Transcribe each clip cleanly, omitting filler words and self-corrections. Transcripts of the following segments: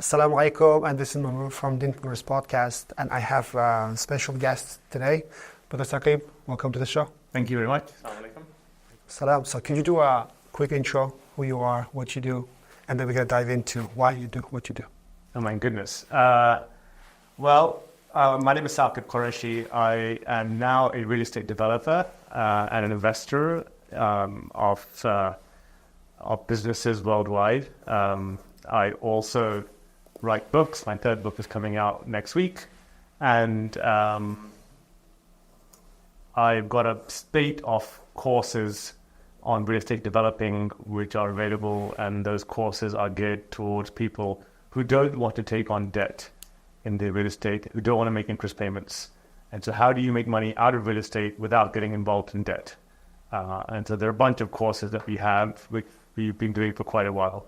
Assalamu alaikum, and this is Maruf from the Entrepreneurial podcast, and I have a special guest today, Brother Saqib. Welcome to the show. Thank you very much. Assalamu alaikum. Salam. So can you do a quick intro, who you are, what you do, and then we're going to dive into why you do what you do. Oh my goodness. My name is Saqib Qureshi. I am now a real estate developer and an investor of businesses worldwide. I also write books. My third book is coming out next week. And I've got a spate of courses on real estate developing which are available, and those courses are geared towards people who don't want to take on debt in their real estate, who don't want to make interest payments. And so how do you make money out of real estate without getting involved in debt? And so there are a bunch of courses that we have, which we've been doing for quite a while.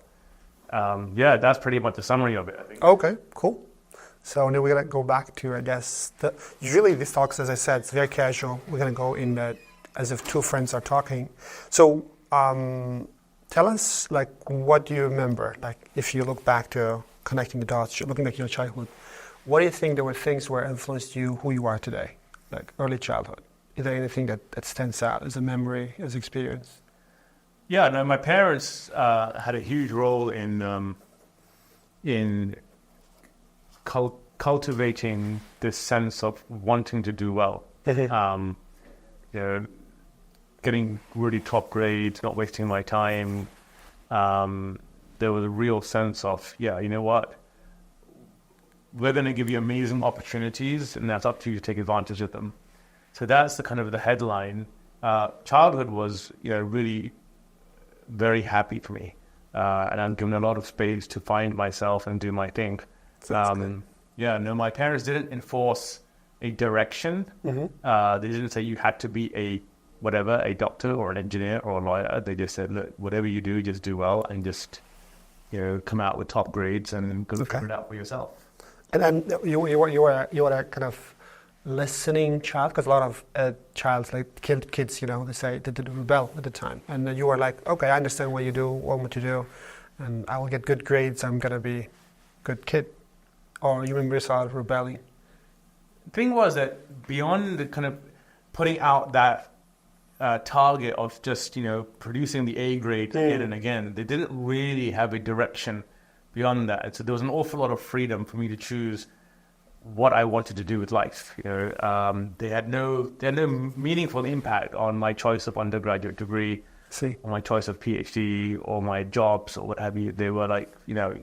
That's pretty much the summary of it, I think. Okay, cool. So now we're going to go back to, I guess, usually these talks, as I said, it's very casual. We're going to go in that as if two friends are talking. So tell us, like, what do you remember? Like, if you look back to connecting the dots, looking at your childhood, what do you think there were things where influenced you, who you are today, like early childhood? Is there anything that stands out as a memory, as experience? Yeah, no, my parents had a huge role in cultivating this sense of wanting to do well. Getting really top grades, not wasting my time. There was a real sense of, you know what? We're going to give you amazing opportunities, and that's up to you to take advantage of them. So that's the kind of the headline. Childhood was, really very happy for me, and I'm given a lot of space to find myself and do my thing. My parents didn't enforce a direction. They didn't say you had to be a doctor or an engineer or a lawyer. They just said, look, whatever you do, just do well and just, come out with top grades and go figure it out for yourself. And then you were a kind of listening child, because a lot of kids, they say they did rebel at the time, and you were like, okay, I understand what you do, what to do, and I will get good grades. I'm gonna be a good kid. Or you remember yourself rebelling? The thing was that beyond the kind of putting out that target of just producing the A grade again and again, they didn't really have a direction beyond that. So there was an awful lot of freedom for me to choose what I wanted to do with life. They had no meaningful impact on my choice of undergraduate degree, or my choice of PhD, or my jobs, or what have you. They were like,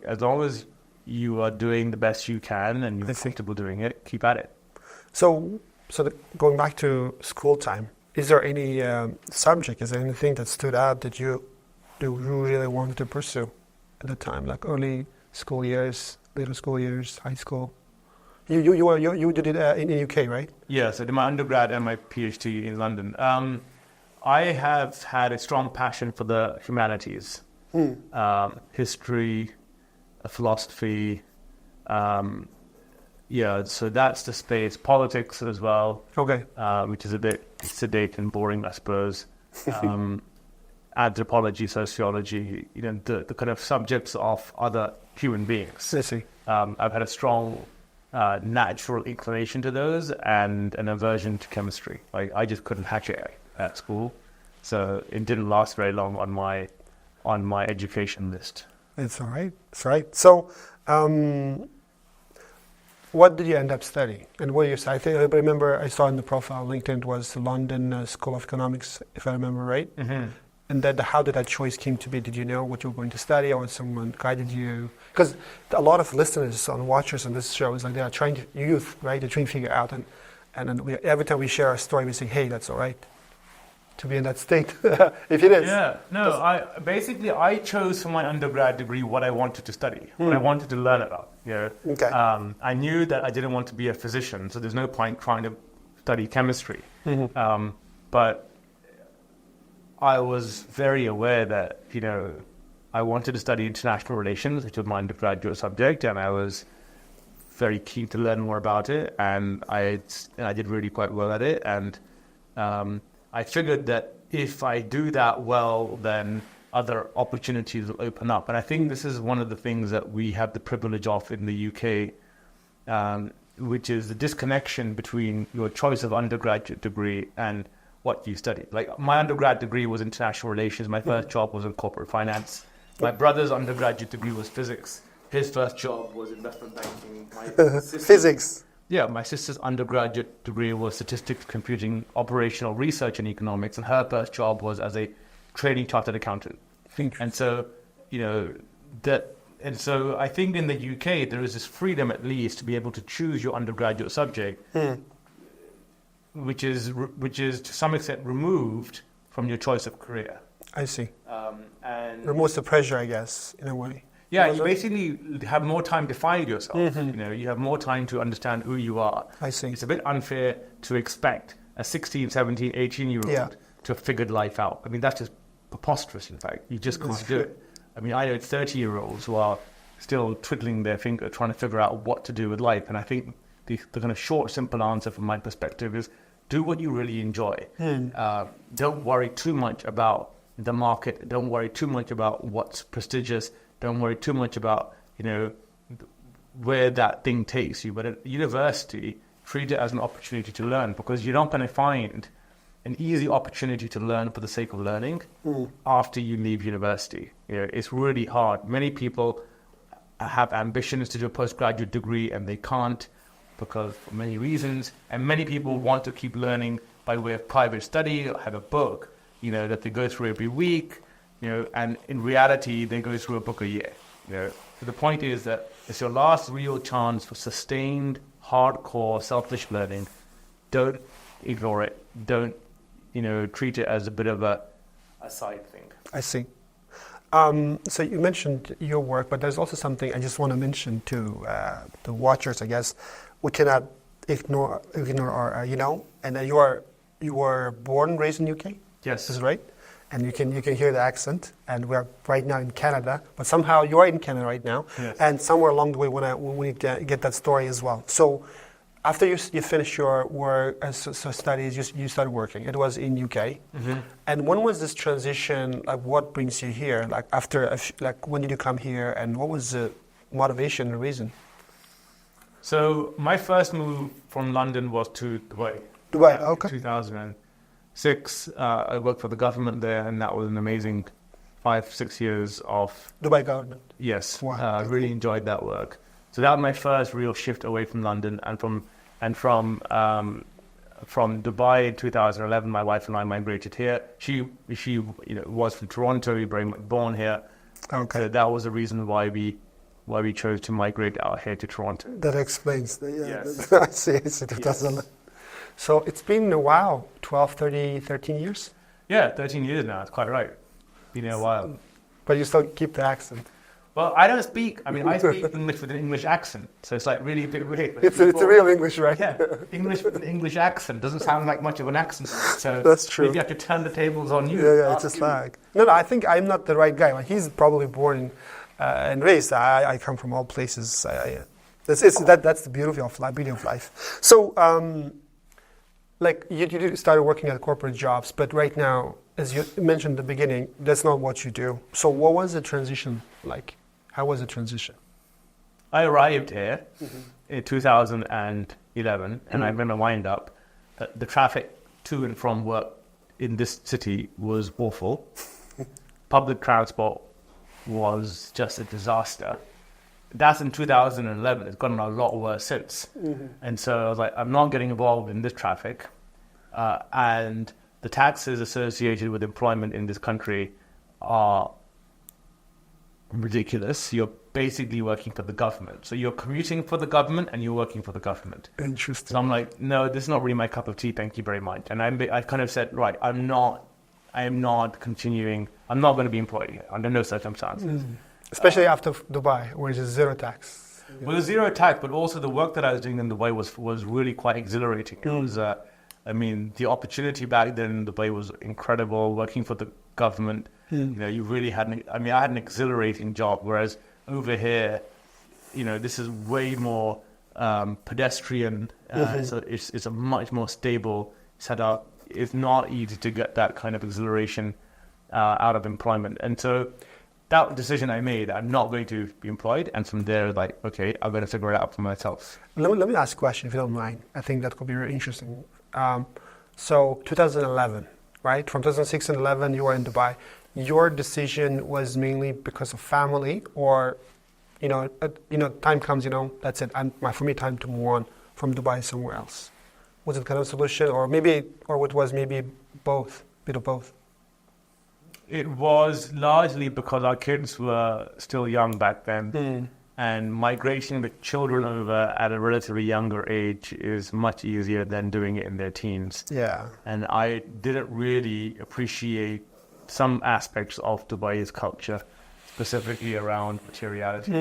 as long as you are doing the best you can and you're comfortable doing it, keep at it. So going back to school time, is there any subject, is there anything that stood out that you really wanted to pursue at the time, like early school years, later school years, high school? You did it in the UK, right? Yes, I did my undergrad and my PhD in London. I have had a strong passion for the humanities, history, philosophy. So that's the space. Politics as well. Okay. Which is a bit sedate and boring, I suppose. Anthropology, sociology, the kind of subjects of other human beings. I see. I've had a strong natural inclination to those and an aversion to chemistry. Like, I just couldn't hack it at school, so it didn't last very long on my education list. It's all right. It's all right. So, what did you end up studying? And where you studied? I remember I saw in the profile LinkedIn it was the London School of Economics, if I remember right. Mm-hmm. And then how did that choice came to be? Did you know what you were going to study, or someone guided you? Because a lot of listeners and watchers on this show is like they are trying to right? They're trying to figure out, and then every time we share a story, we say, "Hey, that's all right to be in that state." If it is. Yeah. No. I chose for my undergrad degree what I wanted to study, what I wanted to learn about. Okay. I knew that I didn't want to be a physician, so there's no point trying to study chemistry. Mm-hmm. But I was very aware that, I wanted to study international relations, which was my undergraduate subject, and I was very keen to learn more about it, and I did really quite well at it, and I figured that if I do that well, then other opportunities will open up. And I think this is one of the things that we have the privilege of in the UK, which is the disconnection between your choice of undergraduate degree and what you studied. Like my undergrad degree was international relations. My first job was in corporate finance. My brother's undergraduate degree was physics. His first job was investment banking. Physics. Yeah, my sister's undergraduate degree was statistics, computing, operational research and economics, and her first job was as a training chartered accountant. And so, and so I think in the UK there is this freedom at least to be able to choose your undergraduate subject, which is to some extent removed from your choice of career. I see. And removes the pressure, I guess, in a way. Yeah, you basically have more time to find yourself. You have more time to understand who you are. I see. It's a bit unfair to expect a 16, 17, 18-year-old to have figured life out. I mean, that's just preposterous, in fact. You just can't do it. I mean, I know 30-year-olds who are still twiddling their finger trying to figure out what to do with life. And I think the kind of short, simple answer from my perspective is do what you really enjoy. Don't worry too much about the market. Don't worry too much about what's prestigious. Don't worry too much about, where that thing takes you. But at university, treat it as an opportunity to learn, because you're not going to find an easy opportunity to learn for the sake of learning after you leave university. It's really hard. Many people have ambitions to do a postgraduate degree and they can't because for many reasons. And many people want to keep learning by way of private study or have a book, that they go through every week. And in reality, they go through a book a year. So the point is that it's your last real chance for sustained, hardcore, selfish learning. Don't ignore it. Don't, treat it as a bit of a side thing. I see. So you mentioned your work, but there's also something I just want to mention to the watchers, I guess. We cannot ignore our, and then you were born and raised in UK? Yes. Is right? And you can hear the accent, and we're right now in Canada, but somehow you are in Canada right now, yes. And somewhere along the way we need to get that story as well. So after you finished your work, studies, you started working. It was in UK. And when was this transition? Like, what brings you here? Like when did you come here, and what was the motivation and reason? So my first move from London was to Dubai. Dubai, okay. 2006, I worked for the government there, and that was an amazing 5-6 years of Dubai government. Yes, wow. Really enjoyed that work. So that was my first real shift away from London, and from Dubai in 2011, my wife and I migrated here. She was from Toronto, very much born here. Okay. So that was the reason why we chose to migrate out here to Toronto. That explains. Yes. I see. Yes. So it's been a while, 13 years? Yeah, 13 years now, that's quite right. Been a while. But you still keep the accent. Well, I speak English with an English accent, so it's like really a bit weird. It's a real English, right? Yeah, English with an English accent doesn't sound like much of an accent. So that's true. Maybe I have to turn the tables on you. Yeah, it's a slag. No, I think I'm not the right guy. He's probably born and raised. I come from all places. That's the beauty of life. So, like you started working at corporate jobs, but right now, as you mentioned at the beginning, that's not what you do. So what was the transition like? How was the transition? I arrived here in 2011, and I'm going to wind up that the traffic to and from work in this city was awful. Public transport was just a disaster. That's in 2011. It's gotten a lot worse since. And so I was like, I'm not getting involved in this traffic. And the taxes associated with employment in this country are ridiculous. You're basically working for the government. So you're commuting for the government and you're working for the government. Interesting. So I'm like, no, this is not really my cup of tea. Thank you very much. And I kind of said, right, I am not continuing. I'm not going to be employed here under no circumstances. Especially after Dubai, where there's zero tax. Well, there's zero tax, but also the work that I was doing in Dubai was really quite exhilarating. It was, the opportunity back then in Dubai was incredible. Working for the government, you really had. I had an exhilarating job, whereas over here, this is way more pedestrian. So it's a much more stable setup. It's not easy to get that kind of exhilaration out of employment. And so that decision I made, I'm not going to be employed. And from there, like, okay, I'm going to figure it out for myself. Let me ask a question, if you don't mind. I think that could be very interesting. So 2011, right? From 2006 and 11, you were in Dubai. Your decision was mainly because of family, or, time comes, that's it. For me, time to move on from Dubai somewhere else. Was it kind of a solution, or what was maybe both, bit of both? It was largely because our kids were still young back then. And migrating the children over at a relatively younger age is much easier than doing it in their teens. Yeah. And I didn't really appreciate some aspects of Dubai's culture, specifically around materiality.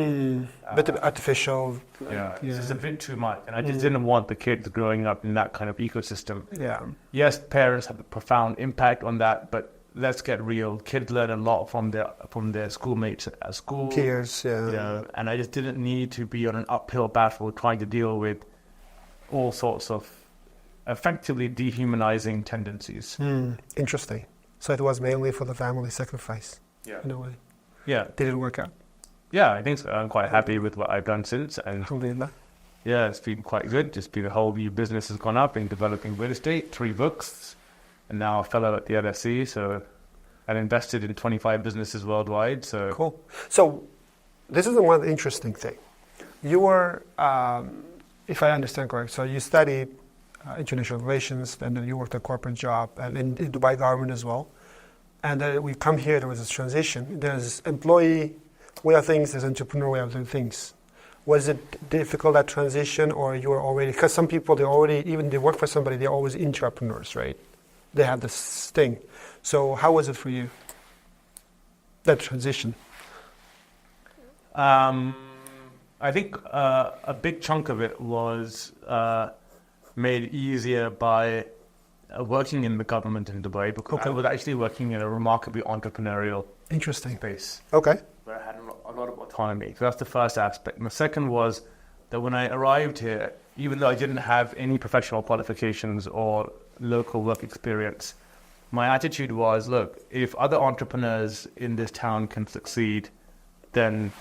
Bit artificial. Yeah, it's just a bit too much. And I just didn't want the kids growing up in that kind of ecosystem. Yeah. Yes, parents have a profound impact on that, but let's get real. Kids learn a lot from their schoolmates at school. Peers, yeah. And I just didn't need to be on an uphill battle trying to deal with all sorts of effectively dehumanizing tendencies. Interesting. So it was mainly for the family sacrifice, in a way. Yeah. Did it work out? Yeah, I think so. I'm quite happy with what I've done since. And Alhamdulillah. yeah, it's been quite good. Just been a whole new business has gone up in developing real estate, 3 books. And now a fellow at the LSE, so I invested in 25 businesses worldwide. So cool. So this is the one interesting thing. You were, if I understand correct, so you studied international relations, and then you worked a corporate job, and in Dubai government as well. And then we come here, there was this transition. There's employee way of things, there's entrepreneur way of doing things. Was it difficult, that transition, or you were already, because some people, they work for somebody, they're always entrepreneurs, right? They have this thing. So how was it for you, that transition? I think a big chunk of it was made easier by working in the government in Dubai, because I was actually working in a remarkably entrepreneurial space. Okay. Where I had a lot of autonomy. So that's the first aspect. And the second was that when I arrived here, even though I didn't have any professional qualifications or local work experience, my attitude was, look, if other entrepreneurs in this town can succeed, then,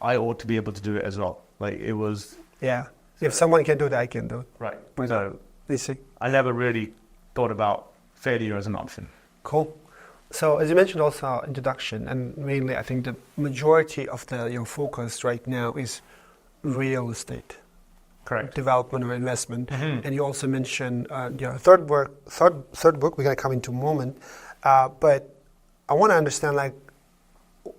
I ought to be able to do it as well. Like, it was... Yeah. If someone can do it, I can do it. Right. So, you see. I never really thought about failure as an option. Cool. So, as you mentioned also, introduction, and mainly I think the majority of your focus right now is real estate. Correct. Development or investment. And you also mentioned your third book, we're going to come into a moment. But I want to understand, like,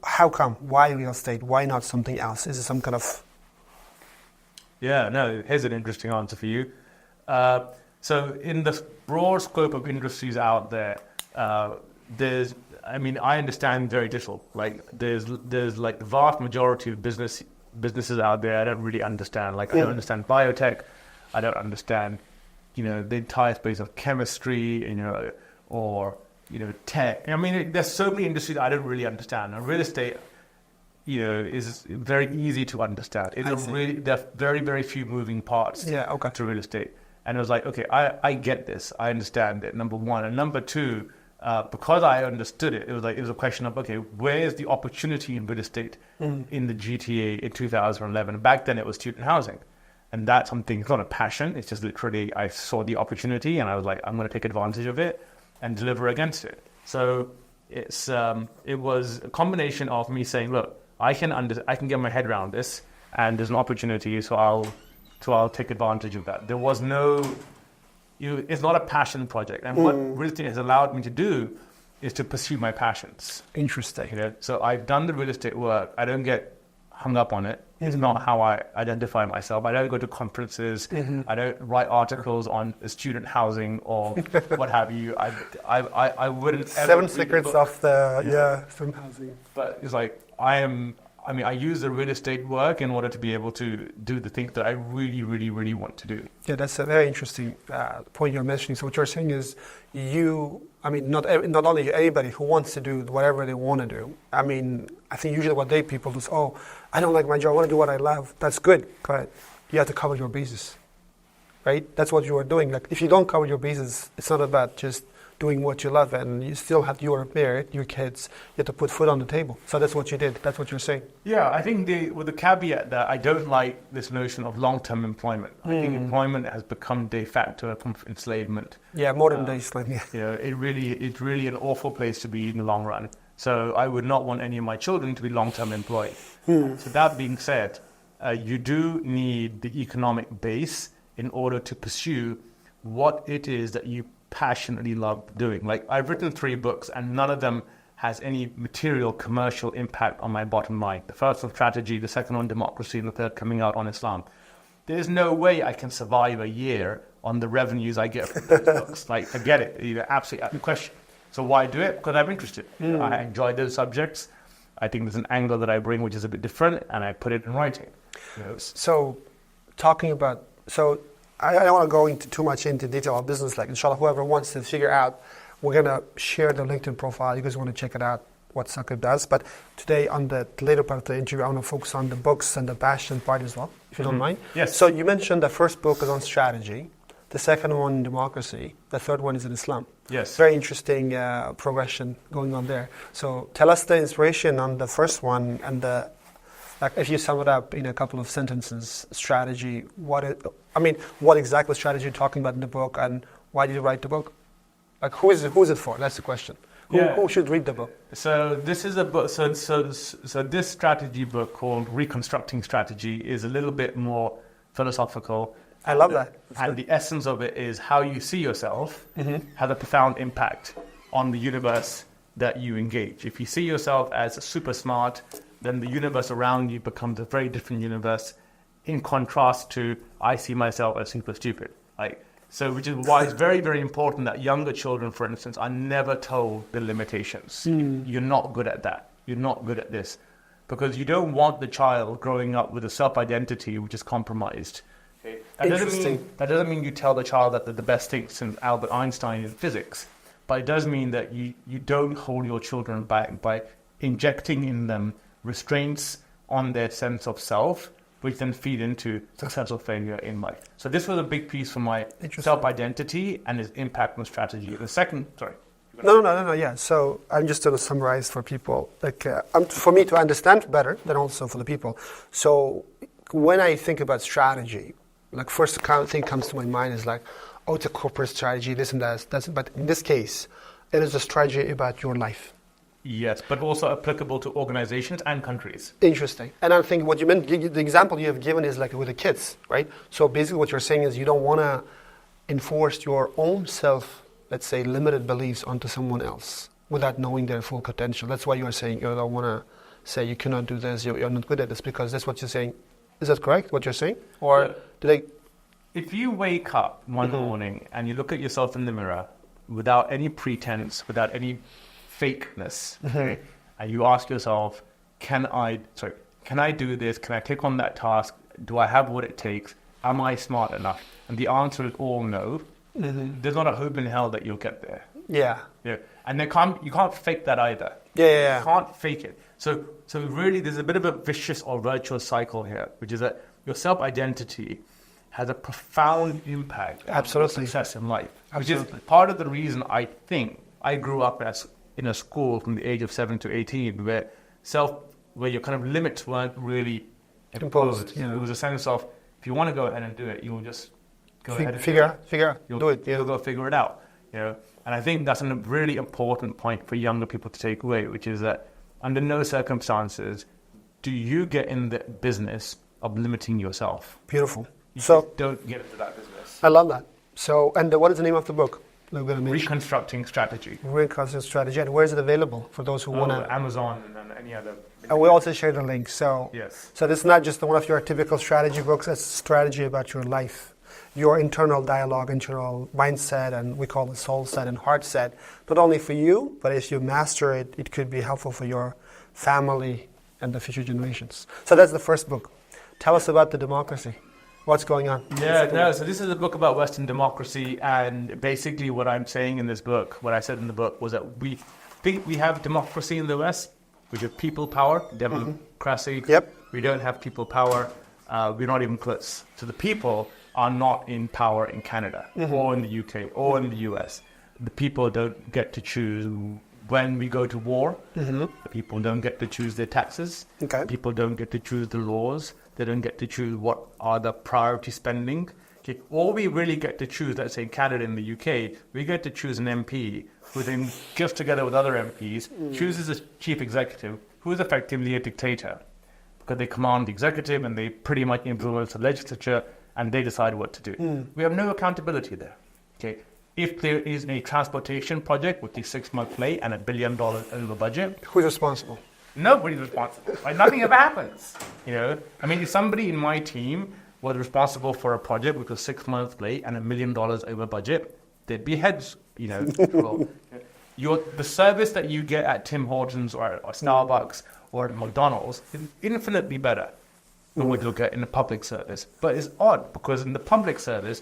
how come? Why real estate? Why not something else? Is it some kind of... Yeah, no, here's an interesting answer for you. So in the broad scope of industries out there, I understand very little. Like, there's like the vast majority of businesses out there I don't really understand. Like, I don't understand biotech. I don't understand, the entire space of chemistry, or, tech. There's so many industries I don't really understand. And real estate, is very easy to understand. There are very, very few moving parts to real estate. And it was like, okay, I get this. I understand it, number one. And number two, because I understood it, it was a question of, okay, where is the opportunity in real estate in the GTA in 2011? Back then it was student housing. And that's something, it's not a passion, it's just literally I saw the opportunity and I was like, I'm going to take advantage of it and deliver against it. So it was a combination of me saying, look, I can get my head around this, and there's an opportunity, so I'll take advantage of that. There was it's not a passion project. And what real estate has allowed me to do is to pursue my passions. Interesting. So I've done the real estate work. I don't get hung up on it. It's not how I identify myself. I don't go to conferences. I don't write articles on student housing or what have you. I wouldn't ever 7 secrets of the student housing. But it's like, I use the real estate work in order to be able to do the things that I really, really, really want to do. Yeah, that's a very interesting point you're mentioning. So what you're saying is not only anybody who wants to do whatever they want to do. I think usually what people do is, I don't like my job, I want to do what I love. That's good, but you have to cover your bases, right? That's what you are doing. Like, if you don't cover your bases, it's not about just doing what you love, and you still have your married, your kids, you have to put food on the table. So that's what you did. That's what you're saying. Yeah, I think with the caveat that I don't like this notion of long-term employment. I think employment has become de facto a form of enslavement. Yeah, modern day slavery. You know, it's really an awful place to be in the long run. So I would not want any of my children to be long-term employed. So that being said, you do need the economic base in order to pursue what it is that you passionately love doing. Like, I've written 3 books and none of them has any material commercial impact on my bottom line. The first on strategy, the second on democracy, and the third coming out on Islam. There's no way I can survive a year on the revenues I get from those books. Like, forget it. You know, absolutely out of question. So why do it? Because I'm interested. I enjoy those subjects. I think there's an angle that I bring which is a bit different, and I put it in writing. You know, so talking about, I don't want to go into too much into detail of business. Like, inshallah, whoever wants to figure out, we're going to share the LinkedIn profile. You guys want to check it out, what Saqib does. But today, on the later part of the interview, I want to focus on the books and the passion part as well, if you don't mind. Yes. So you mentioned the first book is on strategy, the second one, democracy, the third one is in Islam. Yes. Very interesting progression going on there. So tell us the inspiration on the first one, and like, if you sum it up in a couple of sentences, strategy, what exactly strategy are you talking about in the book, and why did you write the book? Like, who is it for? That's the question. Who should read the book? So this is a book. So this strategy book called Reconstructing Strategy is a little bit more philosophical. I love that. And the essence of it is how you see yourself has a profound impact on the universe that you engage. If you see yourself as super smart, then the universe around you becomes a very different universe, in contrast to I see myself as super stupid. Which is why it's very, very important that younger children, for instance, are never told the limitations. You're not good at that. You're not good at this. Because you don't want the child growing up with a self-identity which is compromised. Okay? That doesn't mean you tell the child that they're the best thing since Albert Einstein in physics. But it does mean that you don't hold your children back by injecting in them restraints on their sense of self, which then feed into success or failure in life. So this was a big piece for my self-identity and its impact on strategy. The second, sorry. No, yeah. So I'm just going to summarize for people, for me to understand better, then also for the people. So when I think about strategy, like, first thing comes to my mind is like, oh, it's a corporate strategy, this and that. But in this case, it is a strategy about your life. Yes, but also applicable to organizations and countries. Interesting. And I think what you meant, the example you have given is like with the kids, right? So basically what you're saying is you don't want to enforce your own self, let's say, limited beliefs onto someone else without knowing their full potential. That's why you're saying you don't want to say you cannot do this, you're not good at this, because that's what you're saying. Is that correct, what you're saying? Or If you wake up one morning and you look at yourself in the mirror without any pretense, without any fakeness, and you ask yourself, can I do this? Can I click on that task? Do I have what it takes? Am I smart enough? And the answer is all no. There's not a hope in hell that you'll get there. Yeah. And you can't fake that either. Yeah. You can't fake it. So really there's a bit of a vicious or virtuous cycle here, which is that your self-identity has a profound impact on your success in life. Absolutely. Which is part of the reason I think I grew up in a school from the age of 7 to 18 where your kind of limits weren't really imposed. Yeah. It was a sense of, if you want to go ahead and do it, you'll just go ahead and figure out. Do it. You'll go figure it out. And I think that's a really important point for younger people to take away, which is that under no circumstances do you get in the business of limiting yourself. Beautiful. You don't get into that business. I love that. So, and what is the name of the book? Reconstructing Strategy. Reconstructing Strategy. And where is it available for those who want to? Amazon and any other. And we also share the link. So, yes. So this is not just one of your typical strategy books. It's a strategy about your life, your internal dialogue, internal mindset, and we call it soul set and heart set. Not only for you, but if you master it, it could be helpful for your family and the future generations. So that's the first book. Tell us about the democracy. What's going on? So this is a book about Western democracy, and basically what I'm saying in this book, what I said in the book, was that we think we have democracy in the West, which is people power, democracy. Yep. We don't have people power. We're not even close. So the people are not in power in Canada or in the UK or in the US. the people don't get to choose when we go to war. Mm-hmm. The people don't get to choose their taxes. Okay. People don't get to choose the laws. They don't get to choose what are the priority spending. Okay. All we really get to choose, let's say in Canada and the UK, we get to choose an MP who then gets together with other MPs, chooses a chief executive who is effectively a dictator, because they command the executive and they pretty much influence the legislature and they decide what to do. We have no accountability there. Okay. If there is a transportation project with a 6-month late and $1 billion over budget, Who's responsible? nobody's responsible. Right? Nothing ever happens. I mean, if somebody in my team was responsible for a project which was 6 months late and $1 million over budget, there'd be heads. Well, the service that you get at Tim Hortons or Starbucks or at McDonald's is infinitely better than what you'll get in the public service. But it's odd because in the public service,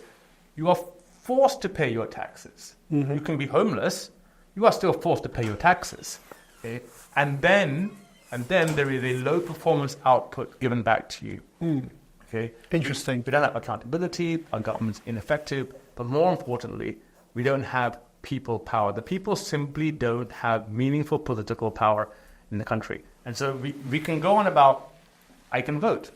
you are forced to pay your taxes. You can be homeless, you are still forced to pay your taxes. Okay? And then there is a low performance output given back to you. Okay? Interesting. We don't have accountability, our government's ineffective, but more importantly, we don't have people power. The people simply don't have meaningful political power in the country. And so we can go on about, I can vote.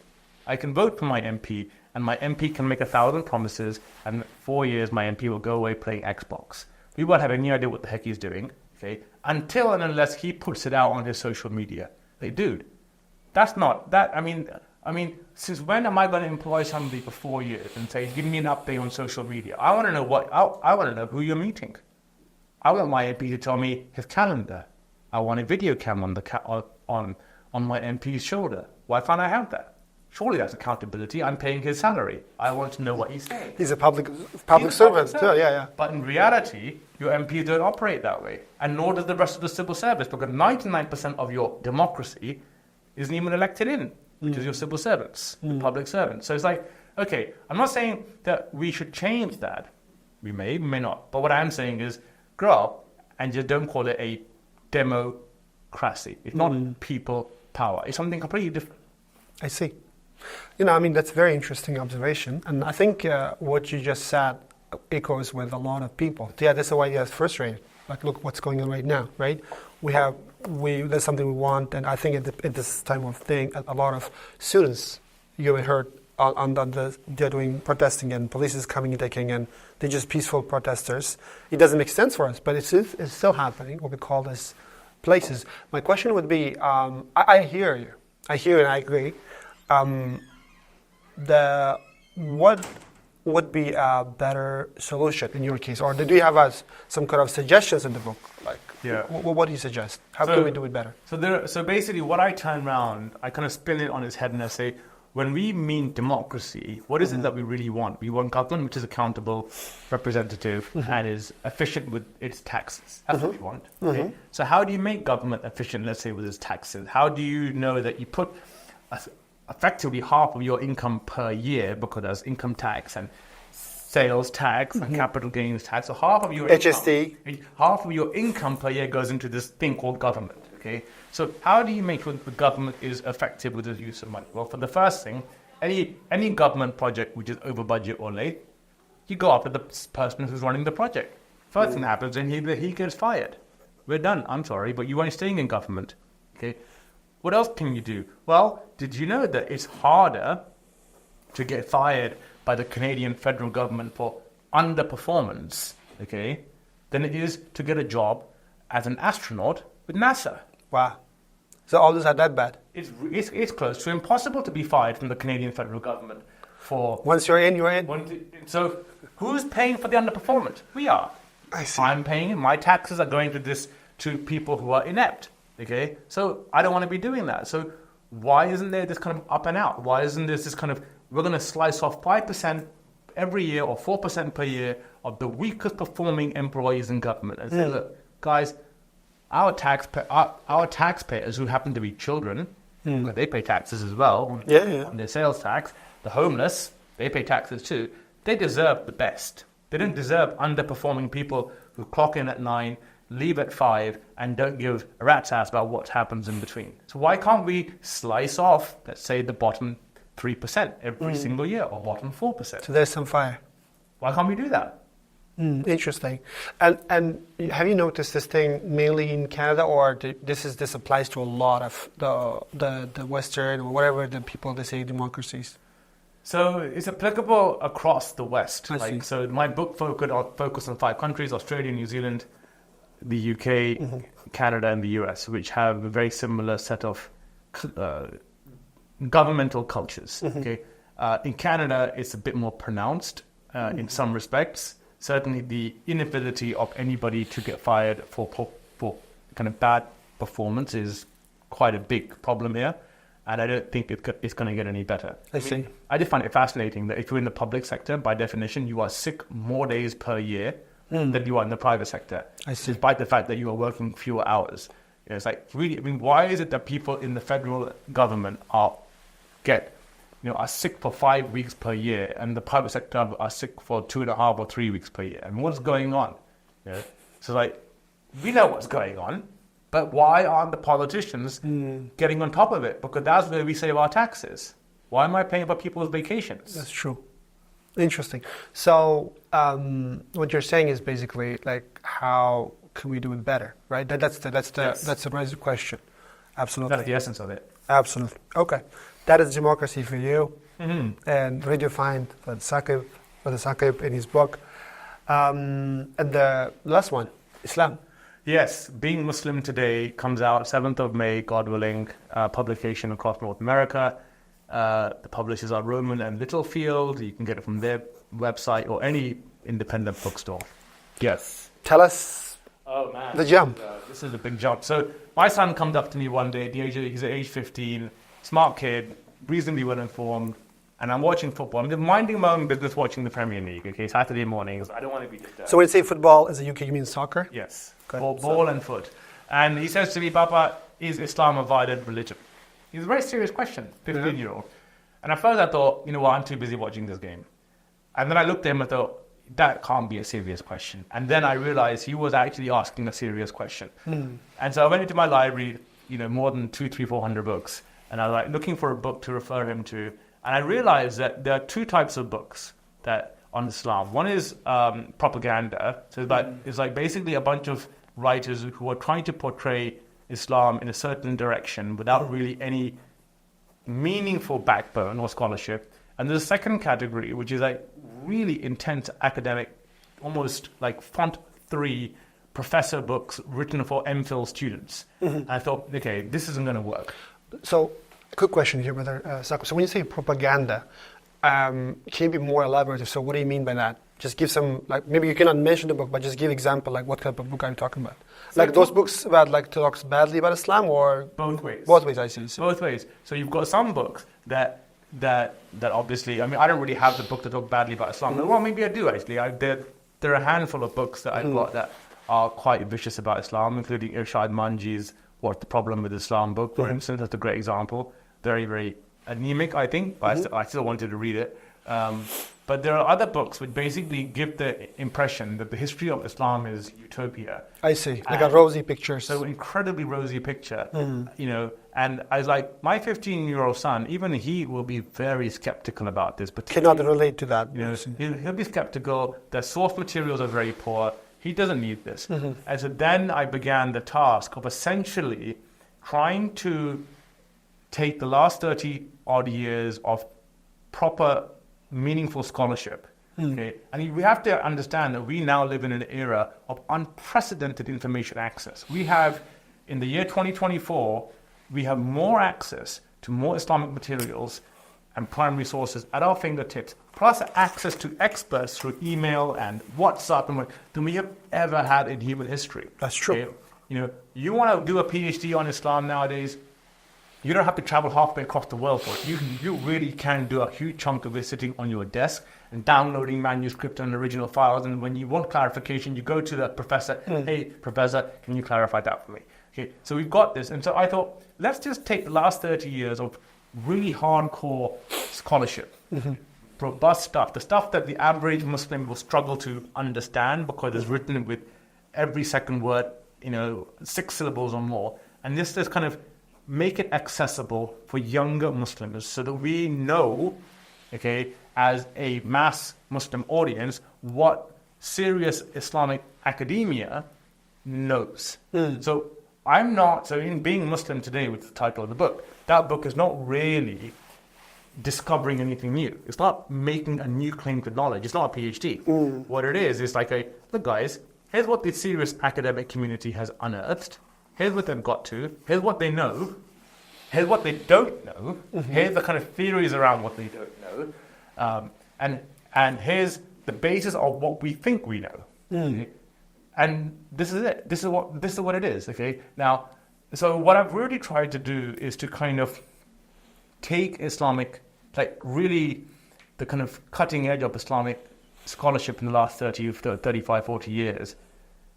I can vote for my MP, and my MP can make 1,000 promises, and in 4 years my MP will go away playing Xbox. We won't have any idea what the heck he's doing, okay? Until and unless he puts it out on his social media. Like, dude, that's not that. I mean, since when am I going to employ somebody for 4 years and say, give me an update on social media? I want to know I want to know who you're meeting. I want my MP to tell me his calendar. I want a video cam on on my MP's shoulder. Why can't I have that? Surely that's accountability. I'm paying his salary. I want to know what he's saying. He's a public servant. Yeah. But in reality, your MPs don't operate that way. And nor does the rest of the civil service, because 99% of your democracy isn't even elected in, which is your civil servants, the public servants. So it's like, okay, I'm not saying that we should change that. We may not. But what I'm saying is grow up and just don't call it a democracy. It's not people power. It's something completely different. I see. That's a very interesting observation. And I think what you just said echoes with a lot of people. Yeah, that's why you're frustrated. Like, look what's going on right now, right? There's something we want, and I think at this time of thing, a lot of students, you have heard, they're doing protesting and police is coming and taking, and they're just peaceful protesters. It doesn't make sense for us, but it's still happening, what we call this places. My question would be, I hear you. I hear and I agree. What would be a better solution in your case? Or do you have some kind of suggestions in the book? Like, what do you suggest? How can we do it better? So basically what I turn around, I kind of spin it on its head and I say, when we mean democracy, what is it that we really want? We want government which is accountable, representative, and is efficient with its taxes. That's what we want. Okay? So how do you make government efficient, let's say, with its taxes? How do you know that you put effectively half of your income per year, because there's income tax and sales tax and capital gains tax, so half of your half of your income per year goes into this thing called government. Okay, so how do you make sure that the government is effective with the use of money? Well, for the first thing, any government project which is over budget or late, you go after the person who's running the project. First thing that happens, and he gets fired. We're done. I'm sorry, but you aren't staying in government. Okay. What else can you do? Well, did you know that it's harder to get fired by the Canadian federal government for underperformance, okay, than it is to get a job as an astronaut with NASA? Wow. So all this are that bad? It's close to impossible to be fired from the Canadian federal government for... Once you're in. So who's paying for the underperformance? We are. I see. I'm paying. My taxes are going to people who are inept. Okay, so I don't want to be doing that. So why isn't there this kind of up and out? Why isn't there this kind of, we're going to slice off 5% every year or 4% per year of the weakest performing employees in government and say, look, guys, our taxpayers who happen to be children, they pay taxes as well on their sales tax. The homeless, they pay taxes too. They deserve the best. They don't deserve underperforming people who clock in at 9, leave at 5, and don't give a rat's ass about what happens in between. So why can't we slice off, let's say, the bottom 3% every single year, or bottom 4%? So there's some fire. Why can't we do that? Interesting. And have you noticed this thing mainly in Canada, or this applies to a lot of the Western or whatever the people they say democracies? So it's applicable across the West. I see. So my book focused on 5 countries: Australia, New Zealand, the UK, Canada, and the US, which have a very similar set of governmental cultures. Okay, in Canada, it's a bit more pronounced in some respects. Certainly, the inability of anybody to get fired for kind of bad performance is quite a big problem here, and I don't think it's going to get any better. I see. I just find it fascinating that if you're in the public sector, by definition, you are sick more days per year than you are in the private sector. I see. Despite the fact that you are working fewer hours. It's like, really, I mean, why is it that people in the federal government are sick for 5 weeks per year, and the private sector are sick for 2.5 or 3 weeks per year? I mean, what's going on? Yeah. So, like, we know what's going on, but why aren't the politicians getting on top of it? Because that's where we save our taxes. Why am I paying for people's vacations? That's true. Interesting. So, what you're saying is basically like, how can we do it better, right? That's the right question. Absolutely. That's the essence of it. Absolutely. Okay. That is democracy for you, and redefined for Saqib in his book. And the last one, Islam. Yes, Being Muslim Today comes out 7th of May, God willing, publication across North America. The publishers are Roman and Littlefield. You can get it from their website or any independent bookstore. Yes. Tell us the jump. This is a big jump. So my son comes up to me one day, he's at age 15, smart kid, reasonably well informed, and I'm watching football. I'm just minding my own business watching the Premier League, okay, Saturday mornings. I don't want to be disturbed. So when you say football in the UK, you mean soccer? Yes, Okay. ball and foot. And he says to me, Papa, is Islam a violent religion? It's a very serious question, 15-year-old. And at first I thought, you know what, I'm too busy watching this game. And then I looked at him and thought, that can't be a serious question. And then I realized he was actually asking a serious question. And so I went into my library, more than 200, 300, 400 books. And I was like looking for a book to refer him to. And I realized that there are 2 types of books that on Islam. One is propaganda. So it's like basically a bunch of writers who are trying to portray Islam in a certain direction without really any meaningful backbone or scholarship. And there's a second category, which is like really intense academic, almost like font 3 professor books written for MPhil students. And I thought, okay, this isn't going to work. So, quick question here, Brother Saqib. So when you say propaganda, can you be more elaborative? So what do you mean by that? Just give some, like, maybe you cannot mention the book, but just give example, like what type of book are you talking about? So like those books about, like, talks badly about Islam, or? Both ways. Both ways, I see. Both ways. So you've got some books that obviously, I mean, I don't really have the book that talk badly about Islam. Well, maybe I do, actually. There are a handful of books that I've got that are quite vicious about Islam, including Irshad Manji's What's the Problem with Islam book, for instance. That's a great example. Very, very anemic, I think, but I still wanted to read it. But there are other books which basically give the impression that the history of Islam is utopia. I see, like a rosy picture. So incredibly rosy picture, And I was like, my 15-year-old son, even he will be very skeptical about this. But cannot relate to that. He'll be skeptical. The source materials are very poor. He doesn't need this. And so then I began the task of essentially trying to take the last 30 odd years of proper, meaningful scholarship. Okay? And we have to understand that we now live in an era of unprecedented information access. We have, in the year 2024, we have more access to more Islamic materials and primary sources at our fingertips, plus access to experts through email and WhatsApp than we have ever had in human history. That's true. Okay? You want to do a PhD on Islam nowadays, you don't have to travel halfway across the world for it. You really can do a huge chunk of it sitting on your desk and downloading manuscript and original files. And when you want clarification, you go to the professor. Hey, professor, can you clarify that for me? Okay, so we've got this. And so I thought, let's just take the last 30 years of really hardcore scholarship, robust stuff, the stuff that the average Muslim will struggle to understand because it's written with every second word, 6 syllables or more. And this is kind of make it accessible for younger Muslims so that we know, okay, as a mass Muslim audience, what serious Islamic academia knows. So I'm not, so in Being Muslim Today, which is the title of the book, that book is not really discovering anything new. It's not making a new claim to knowledge. It's not a PhD. What it is like look guys, here's what the serious academic community has unearthed. Here's what they've got to. Here's what they know. Here's what they don't know. Here's the kind of theories around what they don't know. And here's the basis of what we think we know. Okay? And this is it. This is what it is. Okay. Now, so what I've really tried to do is to kind of take Islamic, like really the kind of cutting edge of Islamic scholarship in the last 35, 40 years,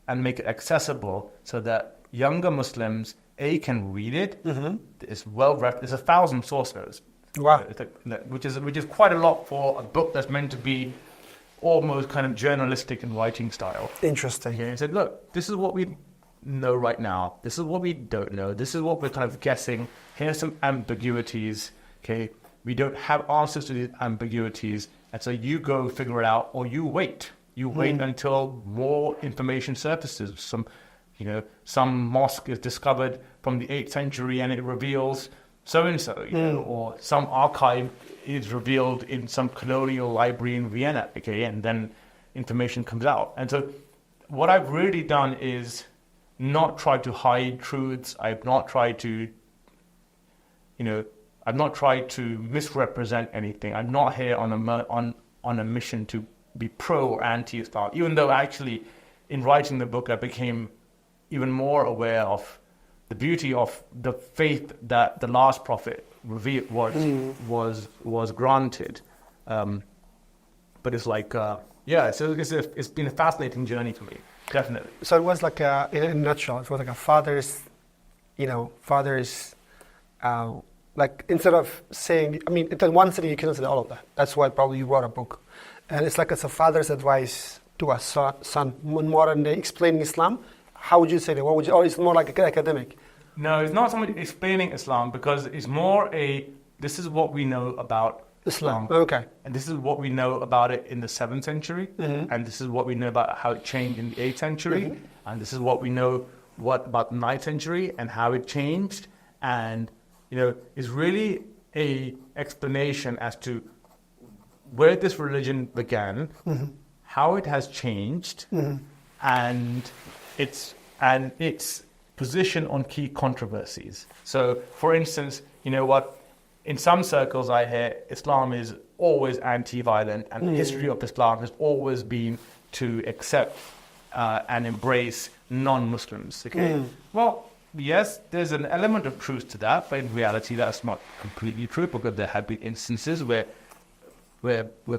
and make it accessible so that younger Muslims, can read it. It's there's 1,000 source notes. Wow. Which is quite a lot for a book that's meant to be almost kind of journalistic in writing style. Interesting. Okay, and said, look, this is what we know right now. This is what we don't know. This is what we're kind of guessing. Here's some ambiguities. Okay, we don't have answers to these ambiguities, and so you go figure it out, or you wait. You wait until more information surfaces. Some mosque is discovered from the 8th century and it reveals so-and-so, or some archive is revealed in some colonial library in Vienna, okay, and then information comes out. And so what I've really done is not try to hide truths. I've not tried to, misrepresent anything. I'm not here on a mission to be pro or anti-Islam, even though actually in writing the book I became even more aware of the beauty of the faith that the last prophet revealed was granted. But it's like, so it's been a fascinating journey for me, definitely. So it was like, in a nutshell, it was like a father's, like instead of saying, in one sitting you cannot say all of that. That's why probably you wrote a book. And it's like it's a father's advice to a son. When modern day explaining Islam, how would you say that? What would you? Or it's more like academic? No, it's not somebody explaining Islam, because it's more this is what we know about Islam. Okay. And this is what we know about it in the 7th century. And this is what we know about how it changed in the 8th century. And this is what we know about the 9th century and how it changed. And, it's really a explanation as to where this religion began, how it has changed, and its position on key controversies. So, for instance, in some circles I hear Islam is always anti-violent, and the history of Islam has always been to accept and embrace non-Muslims. Okay, well, yes, there's an element of truth to that, but in reality that's not completely true, because there have been instances where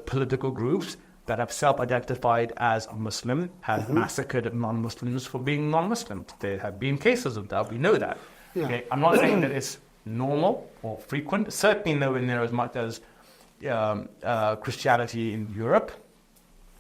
political groups that have self-identified as a Muslim have massacred non-Muslims for being non-Muslim. There have been cases of that. We know that. Yeah. Okay? I'm not saying that it's normal or frequent. Certainly nowhere near as much as Christianity in Europe,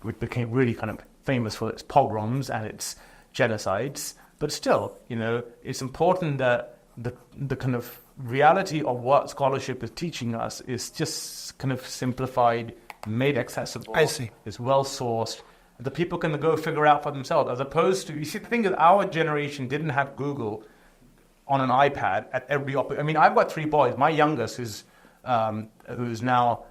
which became really kind of famous for its pogroms and its genocides. But still, it's important that the kind of reality of what scholarship is teaching us is just kind of simplified, made accessible. I see. It's well sourced. The people can go figure out for themselves, as opposed to, you see, the thing is, our generation didn't have Google on an iPad at every opportunity. I've got 3 boys. My youngest, who's now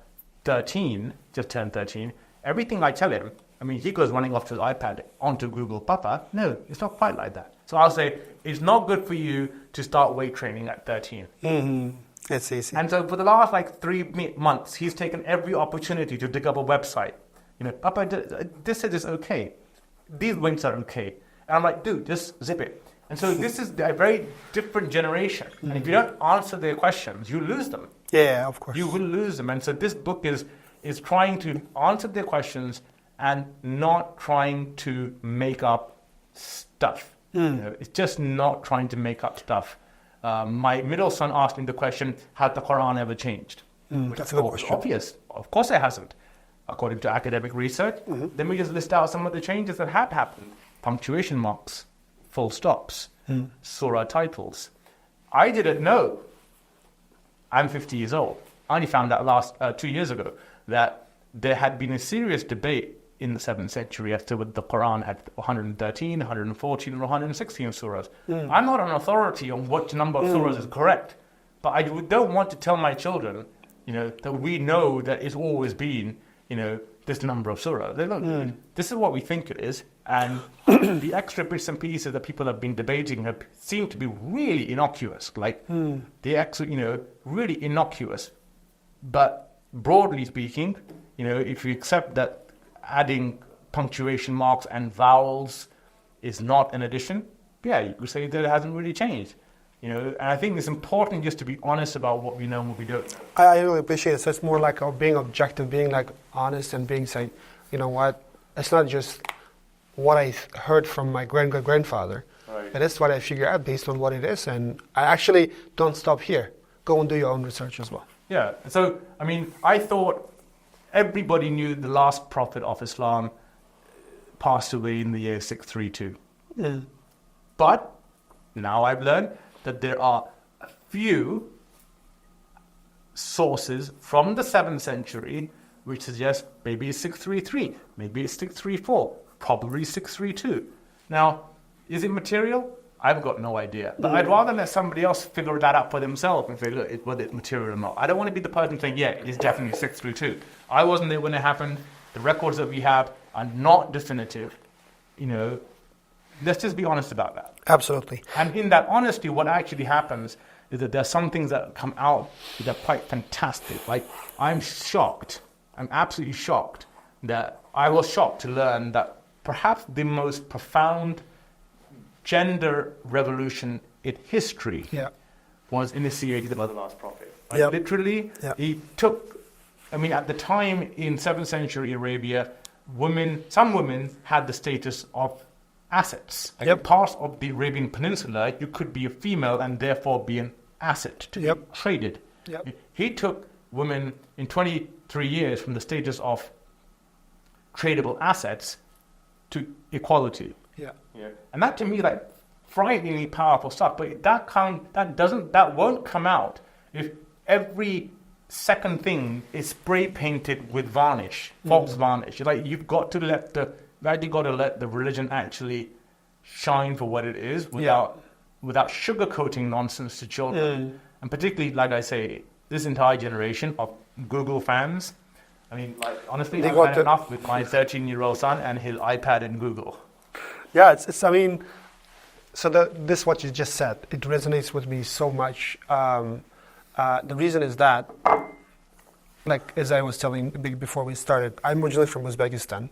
13, just turned 13. Everything I tell him, he goes running off to his iPad onto Google. Papa, no, it's not quite like that. So I'll say, it's not good for you to start weight training at 13. That's easy. And so for the last 3 months, he's taken every opportunity to dig up a website. Papa, this says it's okay. These links are okay. And I'm like, dude, just zip it. And so this is a very different generation. And if you don't answer their questions, you lose them. Yeah, of course. You will lose them. And so this book is trying to answer their questions and not trying to make up stuff. It's just not trying to make up stuff. My middle son asked me the question, has the Quran ever changed? That's a good question. Obvious. Of course it hasn't. According to academic research, then we just list out some of the changes that have happened. Punctuation marks, full stops, surah titles. I didn't know. I'm 50 years old. I only found out 2 years ago that there had been a serious debate in the 7th century as to whether the Quran had 113, 114, or 116 surahs. I'm not an authority on what number of surahs is correct, but I don't want to tell my children, that we know that it's always been, this number of surahs. They don't, this is what we think it is, and the extra bits and pieces that people have been debating seem to be really innocuous, really innocuous. But broadly speaking, if you accept that adding punctuation marks and vowels is not an addition, you could say that it hasn't really changed. And I think it's important just to be honest about what we know and what we don't know. I really appreciate it. So it's more like being objective, being honest, and being saying, what, it's not just what I heard from my grandfather, right, but it's what I figure out based on what it is. And I actually don't stop here. Go and do your own research as well. Yeah. So, I thought everybody knew the last prophet of Islam passed away in the year 632. But now I've learned that there are a few sources from the 7th century which suggest maybe it's 633, maybe it's 634, probably 632. Now, is it material? I've got no idea. But I'd rather let somebody else figure that out for themselves and say, look, whether it's material or not. I don't want to be the person saying, it's definitely 632. I wasn't there when it happened. The records that we have are not definitive. Let's just be honest about that. Absolutely. And in that honesty, what actually happens is that there are some things that come out that are quite fantastic. Like, I'm absolutely shocked that I was shocked to learn that perhaps the most profound gender revolution in history was initiated by the last prophet. Literally, he took, at the time in 7th century Arabia, some women had the status of assets. Part of the Arabian Peninsula, you could be a female and therefore be an asset to be traded. He took women in 23 years from the status of tradable assets to equality. And that to me, frighteningly powerful stuff. But that won't come out if every second thing is spray painted with varnish, false varnish. You've got to let the religion actually shine for what it is without sugarcoating nonsense to children. And particularly, like I say, this entire generation of Google fans. Honestly, I've had enough with my 13-year-old son and his iPad and Google. Yeah, so this what you just said, it resonates with me so much. The reason is that, as I was telling before we started, I'm originally from Uzbekistan,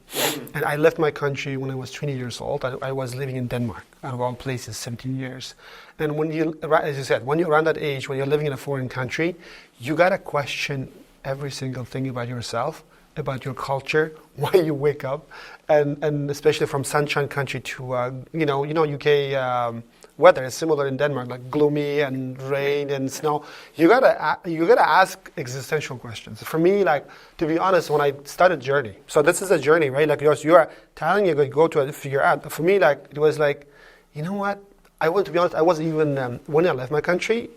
and I left my country when I was 20 years old. I was living in Denmark, out of all places, 17 years. And when as you said, when you're around that age, when you're living in a foreign country, you gotta question every single thing about yourself, about your culture, why you wake up, and especially from sunshine country to UK weather is similar in Denmark, like gloomy and rain and snow. You gotta ask existential questions. For me, to be honest, when I started journey, so this is a journey, right? Yours, you are telling you go to figure out. But for me, it was what? I want to be honest. I wasn't even when I left my country.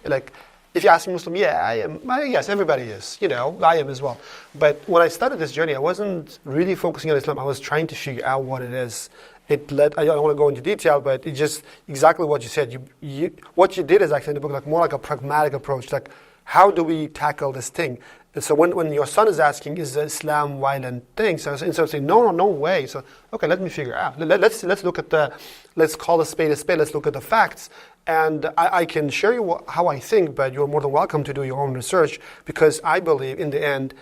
If you ask me Muslim, I am. Yes, everybody is. I am as well. But when I started this journey, I wasn't really focusing on Islam. I was trying to figure out what it is. I don't want to go into detail, but it's just exactly what you said. What you did is actually in the book, more like a pragmatic approach. How do we tackle this thing? And so when your son is asking, is Islam violent thing? So instead of saying, no way. So, okay, let me figure out. Let's look at let's call a spade a spade. Let's look at the facts. And I can share you how I think, but you're more than welcome to do your own research, because I believe in the end,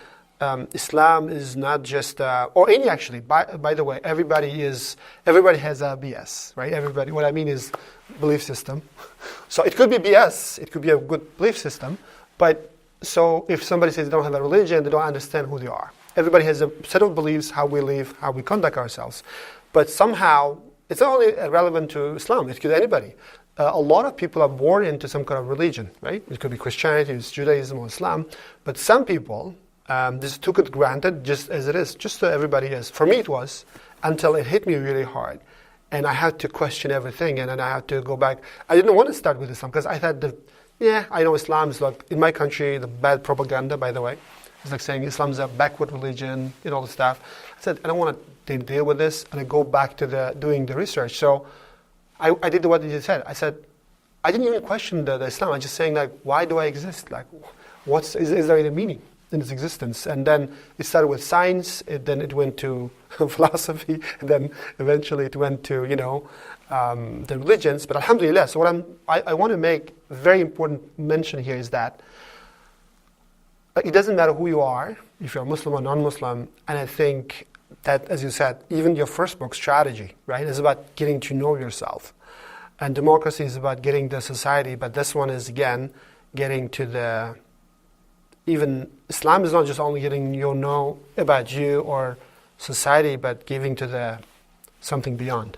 Islam is not just, or any actually, by the way, everybody has a BS, right? Everybody, what I mean is belief system. So it could be BS, it could be a good belief system, but so if somebody says they don't have a religion, they don't understand who they are. Everybody has a set of beliefs, how we live, how we conduct ourselves. But somehow, it's not only relevant to Islam, it could be anybody. A lot of people are born into some kind of religion, right? It could be Christianity, it's Judaism or Islam. But some people just took it granted just as it is, just so everybody is. For me it was, until it hit me really hard. And I had to question everything, and then I had to go back. I didn't want to start with Islam, because I thought I know Islam is in my country, the bad propaganda, by the way. It's like saying Islam is a backward religion, all the stuff. I said, I don't want to deal with this, and I go back to doing the research. So I did what you said. I said, I didn't even question the Islam. I'm just saying, like, why do I exist? Like, is there any meaning in its existence? And then it started with science, then it went to philosophy, and then eventually it went to, the religions. But alhamdulillah, so what I want to make a very important mention here is that it doesn't matter who you are, if you're Muslim or non-Muslim, and I think that, as you said, even your first book, Strategy, right, is about getting to know yourself. And democracy is about getting the society, but this one is, again, getting to even Islam is not just only getting know about you or society, but giving to something beyond,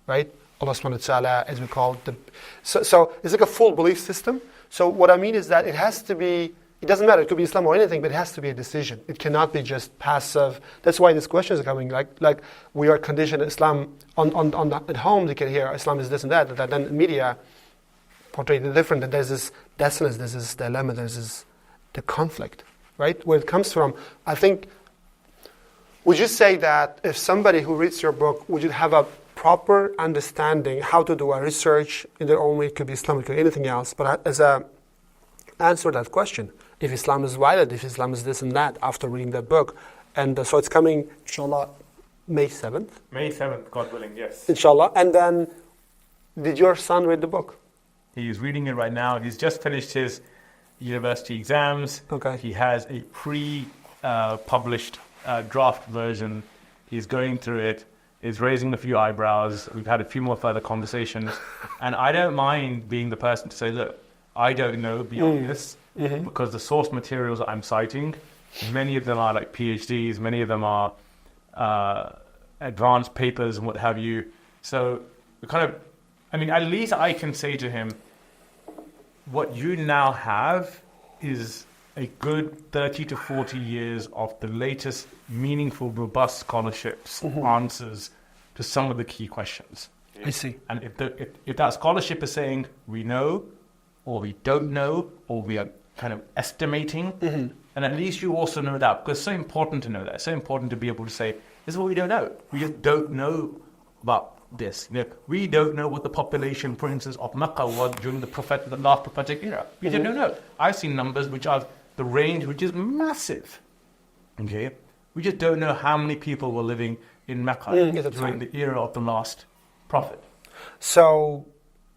right? Allah subhanahu wa ta'ala, as we call it. So it's like a full belief system. So what I mean is that it has to be, it doesn't matter, it could be Islam or anything, but it has to be a decision. It cannot be just passive. That's why these questions are coming. Like we are conditioned Islam at home. They can hear Islam is this and that. That then media portray it different. That there's this dissonance, there's this dilemma, there's the conflict, right? Where it comes from. I think. Would you say that if somebody who reads your book, would you have a proper understanding how to do a research in their own way? It could be Islamic or anything else, but as a answer that question. If Islam is valid, if Islam is this and that, after reading that book. And so it's coming, inshallah, May 7th. May 7th, God willing, yes. Inshallah. And then, did your son read the book? He's reading it right now. He's just finished his university exams. Okay. He has a pre-published draft version. He's going through it. He's raising a few eyebrows. We've had a few more further conversations. And I don't mind being the person to say, look, I don't know beyond this, because the source materials I'm citing, many of them are like PhDs, many of them are advanced papers and what have you. So at least I can say to him, what you now have is a good 30 to 40 years of the latest meaningful, robust scholarships, answers to some of the key questions. I see. And if that scholarship is saying we know, or we don't know, or we are kind of estimating, and at least you also know that, because it's so important to know that. It's so important to be able to say, this is what we don't know. We just don't know about this. We don't know what the population, for instance, of Mecca was during the last prophetic era. We just don't know. I've seen numbers which are the range, which is massive. Okay, we just don't know how many people were living in Mecca during the era of the last prophet. So,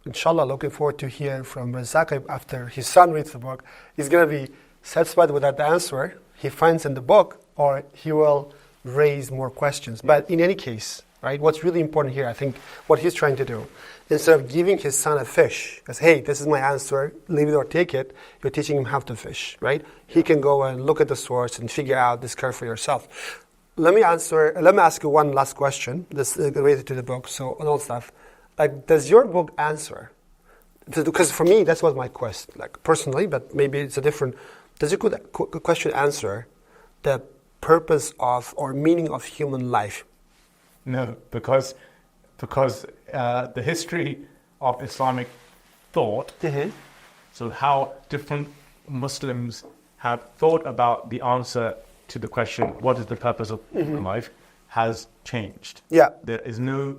inshallah, looking forward to hear from Saqib after his son reads the book. He's going to be satisfied with that answer he finds in the book, or he will raise more questions. But in any case, right, what's really important here, I think, what he's trying to do, instead of giving his son a fish, as, hey, this is my answer, leave it or take it, you're teaching him how to fish, right? He can go and look at the source and figure out this curve for yourself. Let me ask you one last question, this related to the book, so and all stuff. Like, does your book answer? Because for me, that's what my quest, like personally, but maybe it's a different. Does your question answer the purpose of or meaning of human life? No, because the history of Islamic thought, so how different Muslims have thought about the answer to the question, what is the purpose of human life, has changed. Yeah. There's no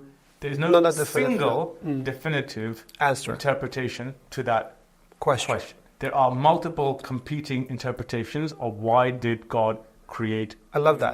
single definitive answer, interpretation to that question. There are multiple competing interpretations of why did God create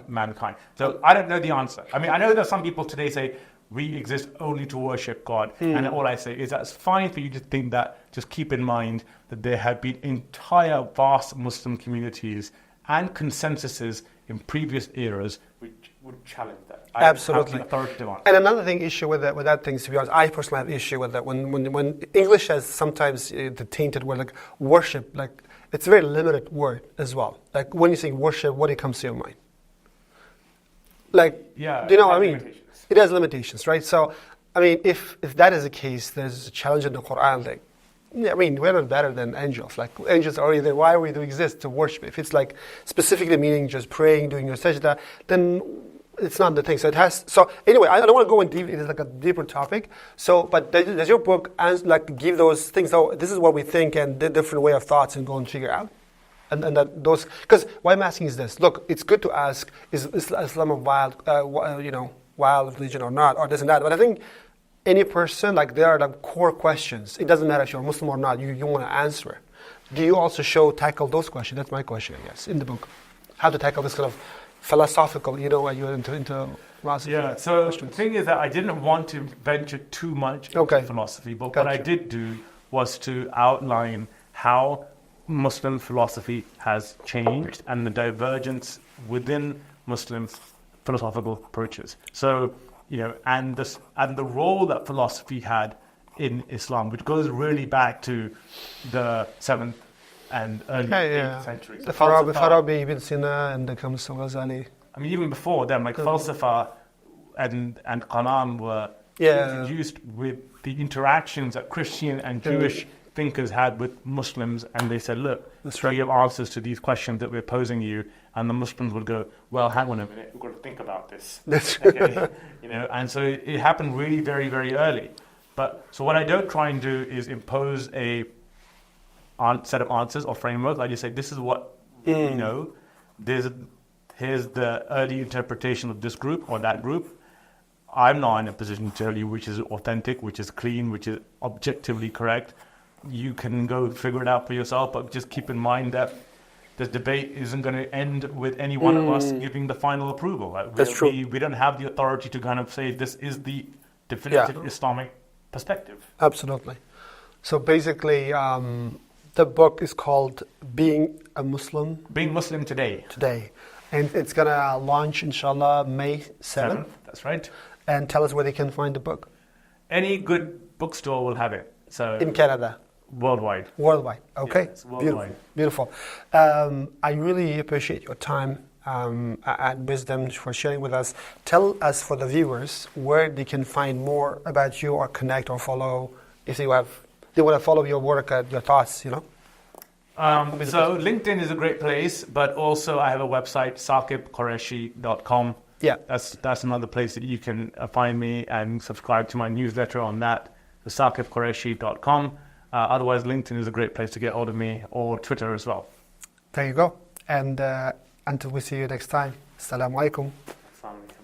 mankind. So I don't know the answer. I mean, I know that some people today say we exist only to worship God. And all I say is that's fine for you to think that. Just keep in mind that there have been entire vast Muslim communities and consensuses in previous eras which would challenge that. Absolutely. Authoritative answer. And another thing, issue with that thing, to be honest, I personally have issue with that. When English has sometimes the tainted word, like worship, like it's a very limited word as well. Like when you say worship, what comes to your mind? Like, yeah, do you know what I mean? It has limitations, right? So, I mean, if that is the case, there's a challenge in the Quran. Like, I mean, we're not better than angels. Like, angels are already there. Why we do exist to worship? If it's like specifically meaning just praying, doing your sajda, then it's not the thing. So it has. So anyway, I don't want to go in deep. It is like a deeper topic. So, but does your book like give those things? So this is what we think and the different way of thoughts and go and figure out. And that those, because why I'm asking is this. Look, it's good to ask, is Islam a wild religion or not, or this and that. But I think any person, like, there are the core questions. It doesn't matter if you're Muslim or not. You want to answer it. Do you also tackle those questions? That's my question, I guess, in the book. How to tackle this kind of philosophical, you're into philosophy. Yeah, so the thing is that I didn't want to venture too much into philosophy, but what I did do was to outline how Muslim philosophy has changed and the divergence within Muslim philosophical approaches. So, and the role that philosophy had in Islam, which goes really back to the 7th and early 8th century. So the Farabi, Ibn Sina, and the Ghazali. I mean, even before them, like falsafa and Quran were introduced with the interactions that Christian and Jewish thinkers had with Muslims, and they said, look, we have answers to these questions that we're posing you, and the Muslims would go, well, hang on a minute, we've got to think about this. Okay? And so it happened really very, very early. So what I don't try and do is impose a set of answers or framework. I just say, this is what we know. Here's the early interpretation of this group or that group. I'm not in a position to tell you which is authentic, which is clean, which is objectively correct. You can go figure it out for yourself, but just keep in mind that this debate isn't going to end with any one of us giving the final approval. That's true. We don't have the authority to kind of say this is the definitive Islamic perspective. Absolutely. So basically, the book is called Being a Muslim. Being Muslim Today. And it's going to launch, inshallah, May 7th. That's right. And tell us where they can find the book. Any good bookstore will have it. So in Canada? Worldwide. Okay. Yeah, it's worldwide. Beautiful. I really appreciate your time and wisdom for sharing with us. Tell us, for the viewers, where they can find more about you or connect or follow, if they want to follow your work, your thoughts, So LinkedIn is a great place, but also I have a website, saqibqureshi.com. Yeah. That's another place that you can find me and subscribe to my newsletter on that, the saqibqureshi.com. Otherwise, LinkedIn is a great place to get hold of me, or Twitter as well. There you go. And until we see you next time, Assalamu alaikum.